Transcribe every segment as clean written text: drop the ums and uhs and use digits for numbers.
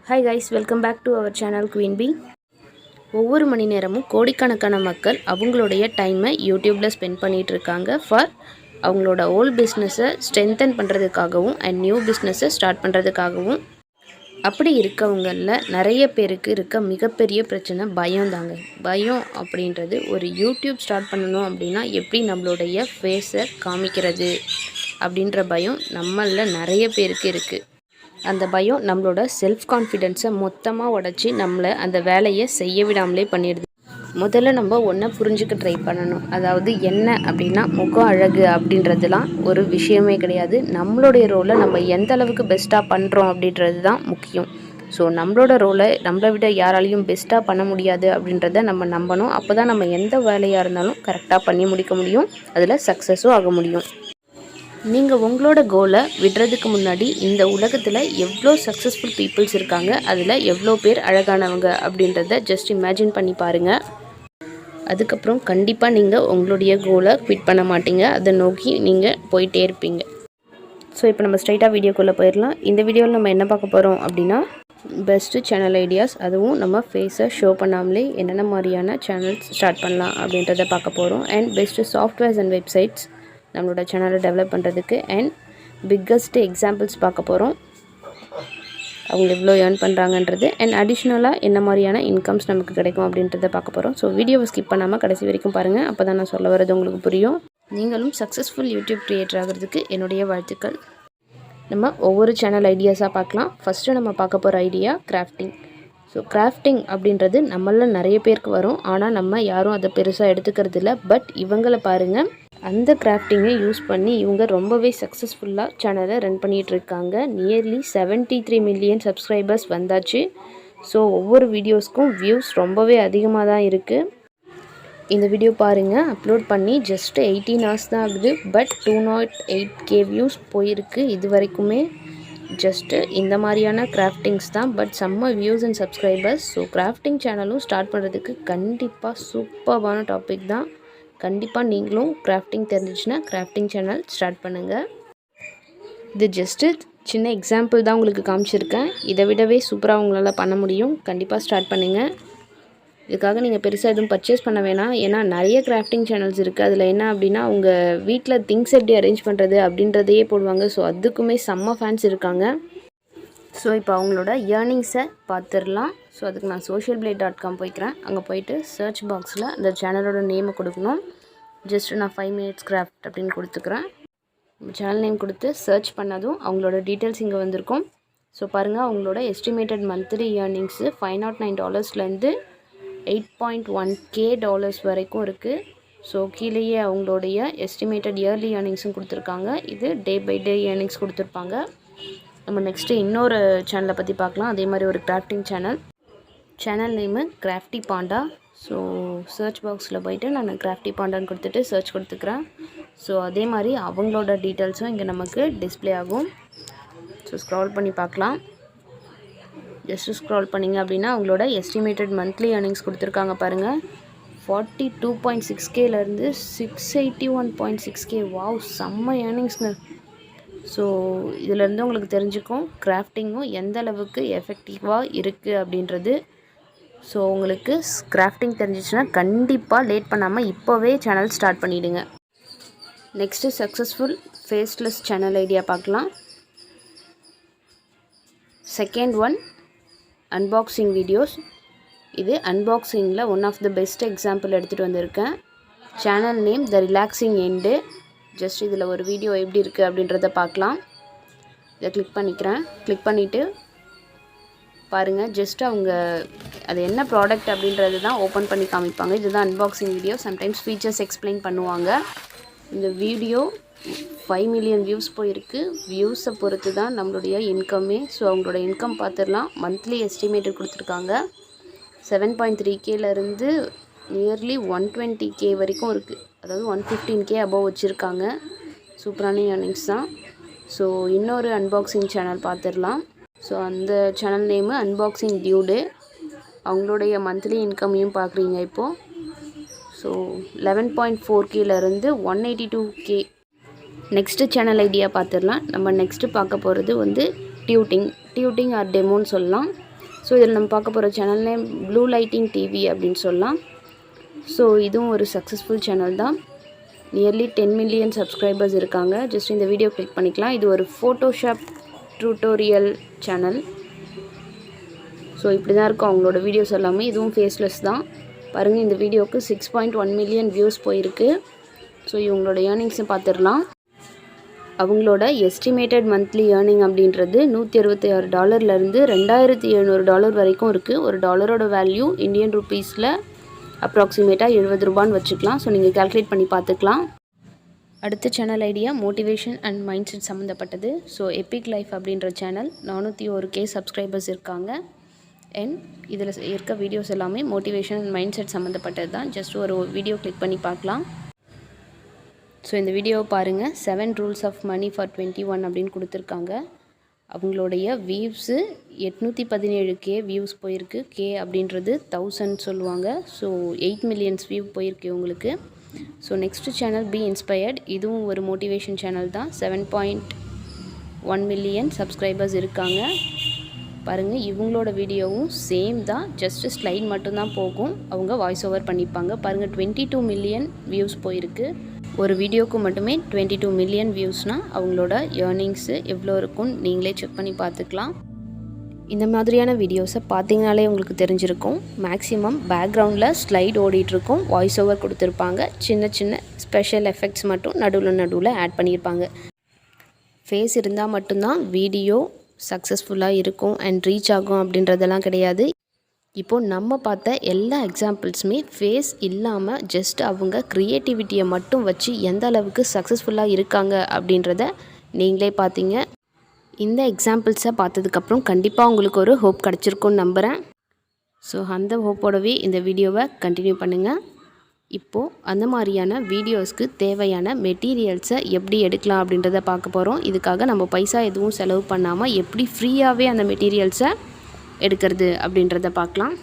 Hi guys, welcome back to our channel Queen Bee. ஒவ்வொரு மணி நேரமும் கோடிக்கணக்கான மக்கள் அவங்களுடைய டைமை யூடியூப்பில் ஸ்பெண்ட் பண்ணிகிட்டு இருக்காங்க ஃபார் அவங்களோட ஓல்ட் பிஸ்னஸை ஸ்ட்ரென்தன் பண்ணுறதுக்காகவும் அண்ட் நியூ பிஸ்னஸை ஸ்டார்ட் பண்ணுறதுக்காகவும். அப்படி இருக்கவங்களில் நிறைய பேருக்கு இருக்க மிகப்பெரிய பிரச்சனை பயம் தாங்க. பயம் அப்படின்றது ஒரு யூடியூப் ஸ்டார்ட் பண்ணணும் அப்படின்னா எப்படி நம்மளுடைய ஃபேஸை காமிக்கிறது அப்படின்ற பயம் நம்மளில் நிறைய பேருக்கு இருக்குது. அந்த பயம் நம்மளோட செல்ஃப் கான்ஃபிடென்ஸை மொத்தமாக உடச்சி நம்மளை அந்த வேலையை செய்ய விடாமலே பண்ணிடுது. முதல்ல நம்ம ஒன்றை புரிஞ்சுக்க ட்ரை பண்ணணும். அதாவது என்ன அப்படின்னா, முகம் அழகு அப்படின்றதுலாம் ஒரு விஷயமே கிடையாது. நம்மளுடைய ரோலை நம்ம எந்த அளவுக்கு பெஸ்ட்டாக பண்ணுறோம் அப்படின்றது தான் முக்கியம். ஸோ நம்மளோட ரோலை நம்மளை விட யாராலையும் பெஸ்ட்டாக பண்ண முடியாது அப்படின்றத நம்ம நம்பணும். அப்போ தான் நம்ம எந்த வேலையாக இருந்தாலும் கரெக்டாக பண்ணி முடிக்க முடியும், அதில் சக்ஸஸும் ஆக முடியும். நீங்கள் உங்களோட கோலை விடுறதுக்கு முன்னாடி இந்த உலகத்தில் எவ்வளோ சக்ஸஸ்ஃபுல் பீப்புள்ஸ் இருக்காங்க, அதில் எவ்வளோ பேர் அழகானவங்க அப்படின்றத ஜஸ்ட் இமேஜின் பண்ணி பாருங்கள். அதுக்கப்புறம் கண்டிப்பாக நீங்கள் உங்களுடைய கோலை குவிட் பண்ண மாட்டீங்க, அதை நோக்கி நீங்கள் போயிட்டே இருப்பீங்க. ஸோ இப்போ நம்ம ஸ்ட்ரைட்டாக வீடியோக்குள்ளே போயிடலாம். இந்த வீடியோவில் நம்ம என்ன பார்க்க போகிறோம் அப்படின்னா, பெஸ்ட்டு சேனல் ஐடியாஸ், அதுவும் நம்ம ஃபேஸை ஷோ பண்ணாமலே என்னென்ன மாதிரியான சேனல்ஸ் ஸ்டார்ட் பண்ணலாம் அப்படின்றத பார்க்க போகிறோம். And best softwares and websites நம்மளோட சேனலை டெவலப் பண்ணுறதுக்கு அண்ட் பிக்கஸ்ட் எக்ஸாம்பிள்ஸ் பார்க்க போகிறோம். அவங்க எவ்வளோ ஏர்ன் பண்ணுறாங்கன்றது அண்ட் அடிஷ்னலாக என்ன மாதிரியான இன்கம்ஸ் நமக்கு கிடைக்கும் அப்படின்றத பார்க்க போகிறோம். ஸோ வீடியோவை ஸ்கிப் பண்ணாமல் கடைசி வரைக்கும் பாருங்கள், அப்போ தான் நான் சொல்ல வரது உங்களுக்கு புரியும். நீங்களும் சக்ஸஸ்ஃபுல் யூடியூப் க்ரியேட்டர் ஆகிறதுக்கு என்னுடைய வாழ்த்துக்கள். நம்ம ஒவ்வொரு சேனல் ஐடியாஸாக பார்க்கலாம். ஃபஸ்ட்டு நம்ம பார்க்க போகிற ஐடியா கிராஃப்டிங். ஸோ கிராஃப்டிங் அப்படின்றது நம்மளில் நிறைய பேருக்கு வரும், ஆனால் நம்ம யாரும் அதை பெருசாக எடுத்துக்கிறது இல்லை. பட் இவங்களை பாருங்கள், அந்த கிராஃப்டிங்கை யூஸ் பண்ணி இவங்க ரொம்பவே சக்ஸஸ்ஃபுல்லாக சேனலை ரன் பண்ணிகிட்ருக்காங்க. நியர்லி 73 மில்லியன் சப்ஸ்கிரைபர்ஸ் வந்தாச்சு. ஸோ ஒவ்வொரு வீடியோஸ்க்கும் வியூஸ் ரொம்பவே அதிகமாக தான் இருக்குது. இந்த வீடியோ பாருங்கள், அப்லோட் பண்ணி ஜஸ்ட்டு 18 hours தான் ஆகுது. பட் 208K வியூஸ் போயிருக்கு இது வரைக்குமே. ஜஸ்ட்டு இந்த மாதிரியான கிராஃப்டிங்ஸ் தான், பட் செம்ம views and subscribers. So crafting சேனலும் ஸ்டார்ட் பண்ணுறதுக்கு கண்டிப்பாக சூப்பரான டாபிக் தான். கண்டிப்பாக நீங்களும் கிராஃப்டிங் தெரிஞ்சிச்சுன்னா கிராஃப்டிங் சேனல் ஸ்டார்ட் பண்ணுங்கள். இது ஜஸ்ட்டு சின்ன எக்ஸாம்பிள் தான் உங்களுக்கு காமிச்சிருக்கேன். இதை விடவே சூப்பராக உங்களால் பண்ண முடியும். கண்டிப்பாக ஸ்டார்ட் பண்ணுங்கள். இதுக்காக நீங்கள் பெருசாக எதுவும் பர்ச்சேஸ் பண்ண வேணாம். ஏன்னா நிறைய கிராஃப்டிங் சேனல்ஸ் இருக்குது. அதில் என்ன அப்படின்னா, அவங்க வீட்டில் திங்ஸ் எப்படி அரேஞ்ச் பண்ணுறது அப்படின்றதையே போடுவாங்க. ஸோ அதுக்குமே செம்ம ஃபேன்ஸ் இருக்காங்க. ஸோ இப்போ அவங்களோட ஏர்னிங்ஸை பார்த்துடலாம். ஸோ அதுக்கு நான் socialblade.com போய்க்கிறேன். அங்கே போய்ட்டு சர்ச் பாக்ஸில் அந்த சேனலோட நேமை கொடுக்கணும். ஜஸ்ட் நான் 5 minutes கிராஃப்ட் அப்படின்னு கொடுத்துக்கிறேன். சேனல் நேம் கொடுத்து சர்ச் பண்ணதும் அவங்களோட டீட்டெயில்ஸ் இங்கே வந்திருக்கும். ஸோ பாருங்கள், அவங்களோட எஸ்டிமேட்டட் மந்த்லி ஏர்னிங்ஸு $509 $8.1K வரைக்கும் இருக்குது. ஸோ கீழேயே அவங்களுடைய எஸ்டிமேட்டட் இயர்லி ஏர்னிங்ஸும் கொடுத்துருக்காங்க. இது டே பை டே ஏர்னிங்ஸ் கொடுத்துருப்பாங்க. நம்ம நெக்ஸ்ட்டு இன்னொரு சேனலை பற்றி பார்க்கலாம். அதே மாதிரி ஒரு crafting channel name Crafty Panda. So search பாக்ஸில் போய்ட்டு நான் கிராஃப்டி பாண்டான்னு கொடுத்துட்டு சர்ச் கொடுத்துக்கிறேன். ஸோ அதே மாதிரி அவங்களோட டீட்டெயில்ஸும் இங்கே நமக்கு டிஸ்பிளே ஆகும். ஸோ ஸ்க்ரால் பண்ணி பார்க்கலாம். ஜஸ்ட்டு ஸ்க்ரால் பண்ணிங்க அப்படின்னா அவங்களோட எஸ்டிமேட்டட் மந்த்லி ஏர்னிங்ஸ் கொடுத்துருக்காங்க பாருங்கள். 42.6Kலேருந்து 681.6K. வாவ், செம்ம ஏர்னிங்ஸ்ங்க. ஸோ இதிலேருந்து உங்களுக்கு தெரிஞ்சுக்கும் கிராஃப்டிங்கும் எந்த அளவுக்கு எஃபெக்டிவாக இருக்குது அப்படின்றது. ஸோ உங்களுக்கு கிராஃப்டிங் தெரிஞ்சிச்சுன்னா கண்டிப்பாக லேட் பண்ணாமல் இப்போவே சேனல் ஸ்டார்ட் பண்ணிவிடுங்க. Next successful faceless channel idea பார்க்கலாம். Second one unboxing videos. இது அன்பாக்சிங்கில் one of the best example எடுத்துகிட்டு வந்திருக்கேன். Channel name the relaxing end. Just இதில் ஒரு வீடியோ எப்படி இருக்குது அப்படின்றத பார்க்கலாம். இதை கிளிக் பண்ணிக்கிறேன். கிளிக் பண்ணிவிட்டு பாருங்கள், ஜஸ்ட் அவங்க அது என்ன ப்ராடக்ட் அப்படின்றது தான் ஓப்பன் பண்ணி காமிப்பாங்க. இதுதான் unboxing video. Sometimes features explain பண்ணுவாங்க. இந்த வீடியோ 5 மில்லியன் வியூஸ் போயிருக்கு. வியூஸை பொறுத்து தான் நம்மளுடைய இன்கம்மே. ஸோ அவங்களோட இன்கம் பார்த்துடலாம். மந்த்லி எஸ்டிமேட்டட் கொடுத்துருக்காங்க. 7.3Kலேருந்து நியர்லி 120K வரைக்கும் இருக்குது. அதாவது 115K அபவ் வச்சுருக்காங்க. சூப்பரான ஏர்னிங்ஸ் தான். ஸோ இன்னொரு அன்பாக்சிங் சேனல் பார்த்துடலாம். ஸோ அந்த சேனல் நேமு அன்பாக்சிங் டியூடே. அவங்களுடைய மந்த்லி இன்கமையும் பார்க்குறீங்க இப்போது. ஸோ 11.4Kலேருந்து 182K. நெக்ஸ்ட்டு சேனல் ஐடியா பார்த்துடலாம். நம்ம நெக்ஸ்ட்டு பார்க்க போகிறது வந்து டியூட்டிங் ஆர் டெமோன்னு சொல்லலாம். ஸோ இதில் நம்ம பார்க்க போகிற channel name blue lighting TV அப்படின்னு சொல்லலாம். ஸோ இதுவும் ஒரு சக்ஸஸ்ஃபுல் சேனல் தான். நியர்லி 10 மில்லியன் சப்ஸ்கிரைபர்ஸ் இருக்காங்க. ஜஸ்ட் இந்த வீடியோ கிளிக் பண்ணிக்கலாம். இது ஒரு ஃபோட்டோஷாப் டியூட்டோரியல் சேனல். ஸோ இப்படி தான் இருக்கும் அவங்களோட வீடியோஸ் எல்லாமே. இதுவும் ஃபேஸ்லெஸ் தான். பாருங்கள், இந்த வீடியோவுக்கு 6.1 மில்லியன் வியூஸ் போயிருக்கு. ஸோ இவங்களோட ஏர்னிங்ஸும் பார்த்துடலாம். அவங்களோட எஸ்டிமேட்டட் மந்த்லி ஏர்னிங் அப்படின்றது $166 $2,700 வரைக்கும் இருக்குது. ஒரு டாலரோட வேல்யூ இந்தியன் ருப்பீஸில் அப்ராக்சிமேட்டாக $70 வச்சுக்கலாம். ஸோ நீங்கள் கால்குலேட் பண்ணி பார்த்துக்கலாம். அடுத்த channel idea motivation and mind set சம்மந்தப்பட்டது. ஸோ எபிக் லைஃப் அப்படின்ற சேனல் 401K சப்ஸ்கிரைபர்ஸ் இருக்காங்க. அண்ட் இதில் இருக்க வீடியோஸ் எல்லாமே மோட்டிவேஷன் அண்ட் மைண்ட் செட் சம்மந்தப்பட்டது தான். ஜஸ்ட் ஒரு வீடியோ கிளிக் பண்ணி பார்க்கலாம். ஸோ இந்த வீடியோவை பாருங்கள். 7 ரூல்ஸ் ஆஃப் மணி ஃபார் 21 அப்படின்னு கொடுத்துருக்காங்க. அவங்களுடைய வியூஸு 817K வியூஸ் போயிருக்கு. K அப்படின்றது 1000 சொல்லுவாங்க. ஸோ 8 மில்லியன்ஸ் வியூ போயிருக்கு உங்களுக்கு. So next channel B inspired. இதுவும் ஒரு மோட்டிவேஷன் சேனல் தான். 7.1 மில்லியன் சப்ஸ்கிரைபர்ஸ் இருக்காங்க. பாருங்கள், இவங்களோட வீடியோவும் சேம் தான். ஜஸ்ட்டு ஸ்லைட் மட்டும்தான் போகும். அவங்க வாய்ஸ் ஓவர் பண்ணிப்பாங்க. பாருங்கள், 22 மில்லியன் வியூஸ் போயிருக்கு. ஒரு வீடியோவுக்கு மட்டுமே 22 மில்லியன் வியூஸ்னால் அவங்களோட ஏர்னிங்ஸு எவ்வளோ இருக்குன்னு நீங்களே செக் பண்ணி பார்த்துக்கலாம். இந்த மாதிரியான வீடியோஸை பார்த்தீங்கனாலே உங்களுக்கு தெரிஞ்சிருக்கும். மேக்ஸிமம் பேக்ரவுண்டில் ஸ்லைட் ஓடிட்டுருக்கும், வாய்ஸ் ஓவர் கொடுத்துருப்பாங்க. சின்ன சின்ன ஸ்பெஷல் எஃபெக்ட்ஸ் மட்டும் நடுவில் ஆட் பண்ணியிருப்பாங்க. ஃபேஸ் இருந்தால் மட்டும்தான் வீடியோ சக்ஸஸ்ஃபுல்லாக இருக்கும் அண்ட் ரீச் ஆகும் அப்படின்றதெல்லாம் கிடையாது. இப்போது நம்ம பார்த்த எல்லா எக்ஸாம்பிள்ஸுமே ஃபேஸ் இல்லாமல் ஜஸ்ட் அவங்க க்ரியேட்டிவிட்டியை மட்டும் வச்சு எந்த அளவுக்கு சக்ஸஸ்ஃபுல்லாக இருக்காங்க அப்படின்றத நீங்களே பார்த்தீங்க. இந்த எக்ஸாம்பிள்ஸை பார்த்ததுக்கப்புறம் கண்டிப்பாக உங்களுக்கு ஒரு ஹோப் கிடச்சிருக்குன்னு நம்புகிறேன். ஸோ அந்த ஹோப்போடவே இந்த வீடியோவை கண்டினியூ பண்ணுங்கள். இப்போது அந்த மாதிரியான வீடியோஸ்க்கு தேவையான மெட்டீரியல்ஸை எப்படி எடுக்கலாம் அப்படின்றத பார்க்க போகிறோம். இதுக்காக நம்ம பைசா எதுவும் செலவு பண்ணாமல் எப்படி ஃப்ரீயாகவே அந்த மெட்டீரியல்ஸை எடுக்கிறது அப்படின்றத பார்க்கலாம்.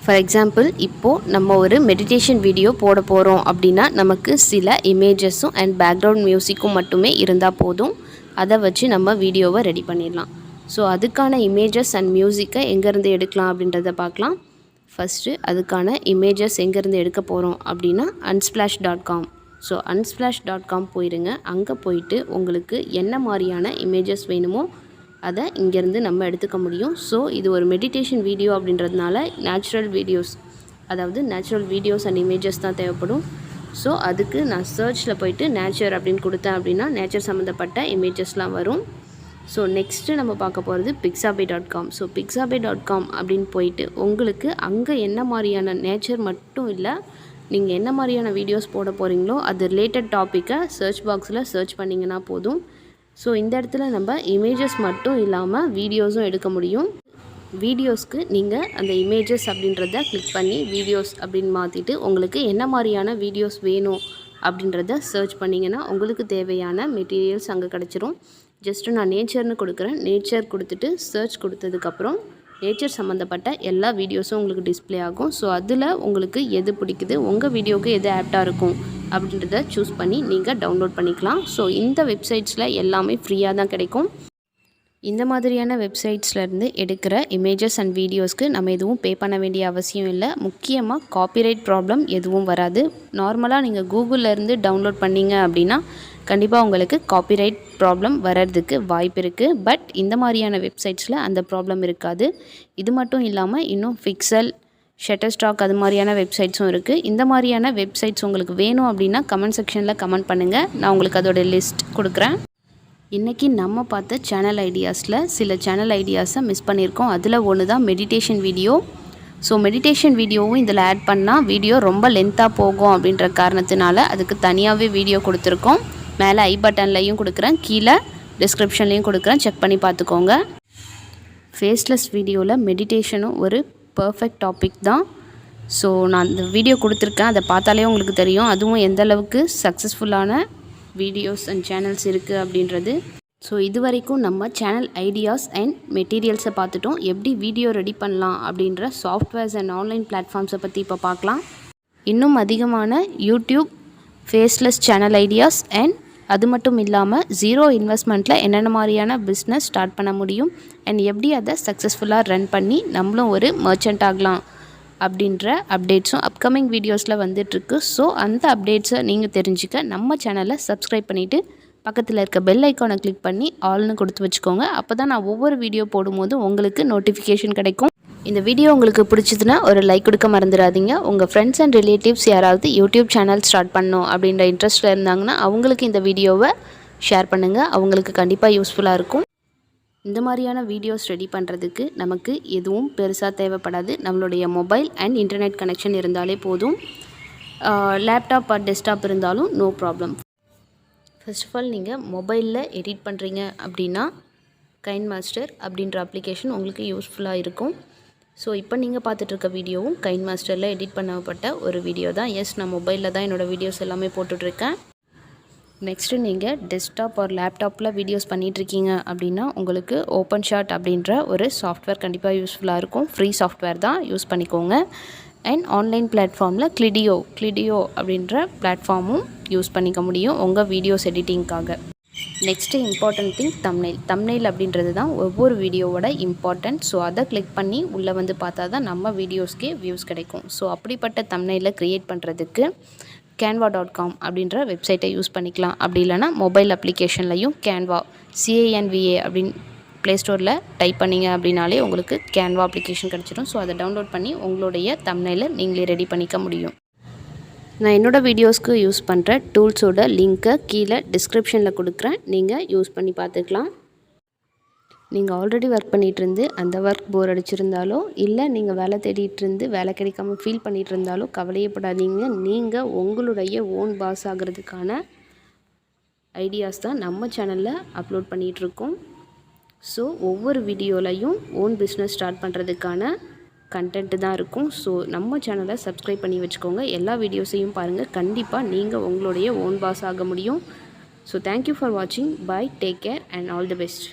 ஃபார் எக்ஸாம்பிள், இப்போது நம்ம ஒரு மெடிடேஷன் வீடியோ போட போகிறோம் அப்படின்னா நமக்கு சில இமேஜஸும் அண்ட் பேக்ரவுண்ட் மியூசிக்கும் மட்டுமே இருந்தால் போதும். அதை வச்சு நம்ம வீடியோவை ரெடி பண்ணிடலாம். ஸோ அதுக்கான இமேஜஸ் அண்ட் மியூசிக்கை எங்கேருந்து எடுக்கலாம் அப்படின்றத பார்க்கலாம். ஃபஸ்ட்டு அதுக்கான இமேஜஸ் எங்கேருந்து எடுக்க போகிறோம் அப்படின்னா unsplash.com. ஸோ unsplash.com போயிடுங்க. அங்கே போயிட்டு உங்களுக்கு என்ன மாதிரியான இமேஜஸ் வேணுமோ அதை இங்கேருந்து நம்ம எடுத்துக்க முடியும். ஸோ இது ஒரு மெடிடேஷன் வீடியோ அப்படின்றதுனால நேச்சுரல் வீடியோஸ் அண்ட் இமேஜஸ் தான் தேவைப்படும். ஸோ அதுக்கு நான் சர்ச்சில் போயிட்டு நேச்சர் அப்படின்னு கொடுத்தேன் அப்படின்னா நேச்சர் சம்மந்தப்பட்ட இமேஜஸ்லாம் வரும். ஸோ நெக்ஸ்ட்டு நம்ம பார்க்க போகிறது pixabay.com. ஸோ pixabay.com அப்படின்னு போயிட்டு உங்களுக்கு அங்கே என்ன மாதிரியான நேச்சர் மட்டும் இல்லை, நீங்கள் என்ன மாதிரியான வீடியோஸ் போட போகிறீங்களோ அது ரிலேட்டட் டாப்பிக்கை சர்ச் பாக்ஸில் சர்ச் பண்ணிங்கன்னா போதும். ஸோ இந்த இடத்துல நம்ம இமேஜஸ் மட்டும் இல்லாமல் வீடியோஸும் எடுக்க முடியும். வீடியோஸ்க்கு நீங்கள் அந்த இமேஜஸ் அப்படின்றத கிளிக் பண்ணி வீடியோஸ் அப்படின்னு மாற்றிட்டு உங்களுக்கு என்ன மாதிரியான வீடியோஸ் வேணும் அப்படின்றத சர்ச் பண்ணிங்கன்னா உங்களுக்கு தேவையான மெட்டீரியல்ஸ் அங்கே கிடச்சிரும். ஜஸ்ட்டு நான் நேச்சர்னு கொடுக்குறேன். நேச்சர் கொடுத்துட்டு சர்ச் கொடுத்ததுக்கப்புறம் நேச்சர் சம்மந்தப்பட்ட எல்லா வீடியோஸும் உங்களுக்கு டிஸ்பிளே ஆகும். ஸோ அதில் உங்களுக்கு எது பிடிக்குது, உங்கள் வீடியோவுக்கு எது ஆப்டாக இருக்கும் அப்படின்றத சூஸ் பண்ணி நீங்கள் டவுன்லோட் பண்ணிக்கலாம். ஸோ இந்த வெப்சைட்ஸில் எல்லாமே ஃப்ரீயாக தான் கிடைக்கும். இந்த மாதிரியான வெப்சைட்ஸ்லேருந்து எடுக்கிற இமேஜஸ் அண்ட் வீடியோஸ்க்கு நம்ம எதுவும் பே பண்ண வேண்டிய அவசியம் இல்லை. முக்கியமாக காப்பிரைட் ப்ராப்ளம் எதுவும் வராது. நார்மலாக நீங்கள் கூகுளிலேருந்து டவுன்லோட் பண்ணிங்க அப்படின்னா கண்டிப்பாக உங்களுக்கு காப்பிரைட் ப்ராப்ளம் வர்றதுக்கு வாய்ப்பு இருக்குது. பட் இந்த மாதிரியான வெப்சைட்ஸில் அந்த ப்ராப்ளம் இருக்காது. இது மட்டும் இல்லாமல் இன்னும் ஃபிக்சல், ஷட்டர்ஸ்டாக் அது மாதிரியான வெப்சைட்ஸும் இருக்குது. இந்த மாதிரியான வெப்சைட்ஸ் உங்களுக்கு வேணும் அப்படின்னா கமெண்ட் செக்ஷனில் கமெண்ட் பண்ணுங்கள். நான் உங்களுக்கு அதோட லிஸ்ட் கொடுக்குறேன். இன்றைக்கி நம்ம பார்த்த சேனல் ஐடியாஸில் சில சேனல் ஐடியாஸை மிஸ் பண்ணியிருக்கோம். அதில் ஒன்று தான் மெடிடேஷன் வீடியோ. ஸோ மெடிடேஷன் வீடியோவும் இதில் ஆட் பண்ணால் வீடியோ ரொம்ப லென்த்தாக போகும் அப்படின்ற காரணத்தினால அதுக்கு தனியாகவே வீடியோ கொடுத்துருக்கோம். மேலே ஐ பட்டன்லையும் கொடுக்குறேன், கீழே டிஸ்கிரிப்ஷன்லேயும் கொடுக்குறேன், செக் பண்ணி பார்த்துக்கோங்க. ஃபேஸ்லெஸ் வீடியோவில் மெடிடேஷனும் ஒரு பர்ஃபெக்ட் டாபிக் தான். ஸோ நான் இந்த வீடியோ கொடுத்துருக்கேன், அதை பார்த்தாலே உங்களுக்கு தெரியும் அதுவும் எந்த அளவுக்கு சக்ஸஸ்ஃபுல்லான வீடியோஸ் அண்ட் சேனல்ஸ் இருக்குது அப்படின்றது. ஸோ இது வரைக்கும் நம்ம சேனல் ஐடியாஸ் அண்ட் மெட்டீரியல்ஸை பார்த்துட்டோம். எப்படி வீடியோ ரெடி பண்ணலாம் அப்படின்ற சாஃப்ட்வேர்ஸ் அண்ட் ஆன்லைன் பிளாட்ஃபார்ம்ஸை பற்றி இப்போ பார்க்கலாம். இன்னும் அதிகமான YouTube faceless channel ideas and அது மட்டும் இல்லாமல் ஜீரோ இன்வெஸ்ட்மெண்ட்டில் என்னென்ன மாதிரியான பிஸ்னஸ் ஸ்டார்ட் பண்ண முடியும் அண்ட் எப்படி அதை சக்ஸஸ்ஃபுல்லாக ரன் பண்ணி நம்மளும் ஒரு மர்ச்சன்ட் ஆகலாம் அப்படின்ற அப்டேட்ஸும் அப்கமிங் வீடியோஸில் வந்துட்டுருக்கு. ஸோ அந்த அப்டேட்ஸை நீங்கள் தெரிஞ்சுக்க நம்ம சேனலை சப்ஸ்கிரைப் பண்ணிவிட்டு பக்கத்தில் இருக்க பெல் ஐக்கானை கிளிக் பண்ணி ஆல்னு கொடுத்து வச்சுக்கோங்க. அப்போ தான் நான் ஒவ்வொரு வீடியோ போடும்போது உங்களுக்கு நோட்டிஃபிகேஷன் கிடைக்கும். இந்த வீடியோ உங்களுக்கு பிடிச்சதுன்னா ஒரு லைக் கொடுக்க மறந்துடாதீங்க. உங்கள் ஃப்ரெண்ட்ஸ் அண்ட் ரிலேட்டிவ்ஸ் யாராவது யூடியூப் சேனல் ஸ்டார்ட் பண்ணணும் அப்படின்ற இன்ட்ரெஸ்ட்டில் இருந்தாங்கன்னா அவங்களுக்கு இந்த வீடியோவை ஷேர் பண்ணுங்கள். அவங்களுக்கு கண்டிப்பாக யூஸ்ஃபுல்லாக இருக்கும். இந்த மாதிரியான வீடியோஸ் ரெடி பண்ணுறதுக்கு நமக்கு எதுவும் பெருசாக தேவைப்படாது. நம்மளுடைய மொபைல் அண்ட் இன்டர்நெட் கனெக்ஷன் இருந்தாலே போதும். லேப்டாப் ஆர் டெஸ்க்டாப் இருந்தாலும் no problem. First of all நீங்கள் மொபைலில் எடிட் பண்ணுறீங்க அப்படின்னா KineMaster அப்படின்ற அப்ளிகேஷன் உங்களுக்கு யூஸ்ஃபுல்லாக இருக்கும். ஸோ இப்போ நீங்கள் பார்த்துட்ருக்க வீடியோவும் KineMasterல எடிட் பண்ணப்பட்ட ஒரு வீடியோ தான். எஸ், நான் மொபைலில் தான் என்னோடய வீடியோஸ் எல்லாமே போட்டுட்ருக்கேன். நெக்ஸ்ட்டு நீங்கள் டெஸ்க்டாப் ஒரு லேப்டாப்பில் வீடியோஸ் பண்ணிகிட்ருக்கீங்க அப்படின்னா உங்களுக்கு ஓப்பன் ஷாட் அப்படின்ற ஒரு சாஃப்ட்வேர் கண்டிப்பாக யூஸ்ஃபுல்லாக இருக்கும். ஃப்ரீ சாஃப்ட்வேர் தான், யூஸ் பண்ணிக்கோங்க. அண்ட் ஆன்லைன் பிளாட்ஃபார்மில் கிளிடியோ அப்படின்ற பிளாட்ஃபார்மும் யூஸ் பண்ணிக்க முடியும் உங்கள் வீடியோஸ் எடிட்டிங்காக. நெக்ஸ்ட்டு இம்பார்ட்டன்ட் திங் தம்ப்நெயில் அப்படின்றது தான் ஒவ்வொரு வீடியோவோட இம்பார்ட்டன்ட். ஸோ அதை கிளிக் பண்ணி உள்ளே வந்து பார்த்தா தான் நம்ம வீடியோஸ்க்கே வியூஸ் கிடைக்கும். ஸோ அப்படிப்பட்ட தம்ப்நெயிலை க்ரியேட் பண்ணுறதுக்கு canva.com அப்படின்ற வெப்சைட்டை யூஸ் பண்ணிக்கலாம். அப்படி இல்லைனா மொபைல் அப்ளிகேஷன்லையும் canva அப்படின்னு ப்ளே ஸ்டோரில் டைப் பண்ணிங்க அப்படின்னாலே உங்களுக்கு canva அப்ளிகேஷன் கிடச்சிடும். ஸோ அதை டவுன்லோட் பண்ணி உங்களுடைய தம்ப்நெயிலை நீங்களே ரெடி பண்ணிக்க முடியும். நான் என்னோடய வீடியோஸ்க்கு யூஸ் பண்ணுற டூல்ஸோட லிங்க்கை கீழே டிஸ்கிரிப்ஷனில் கொடுக்குறேன். நீங்கள் யூஸ் பண்ணி பார்த்துக்கலாம். நீங்கள் ஆல்ரெடி ஒர்க் பண்ணிகிட்ருந்து அந்த ஒர்க் போர் அடிச்சிருந்தாலோ இல்லை நீங்கள் வேலை தேடிகிட்ருந்து வேலை கிடைக்காம ஃபீல் பண்ணிகிட்டு இருந்தாலோ கவலையப்படாதீங்க. நீங்கள் உங்களுடைய ஓன் பாஸ் ஆகிறதுக்கான ஐடியாஸ் தான் நம்ம சேனலில் அப்லோட் பண்ணிகிட்ருக்கோம். ஸோ ஒவ்வொரு வீடியோலையும் ஓன் பிஸ்னஸ் ஸ்டார்ட் பண்ணுறதுக்கான கண்டென்ட்டு தான் இருக்கும். ஸோ நம்ம சேனலை சப்ஸ்கிரைப் பண்ணி வச்சுக்கோங்க. எல்லா வீடியோஸையும் பாருங்கள். கண்டிப்பாக நீங்கள் உங்களுடைய ஓன் பாஸ் ஆக முடியும். ஸோ தேங்க்யூ ஃபார் வாட்சிங். Bye, take care and all the best.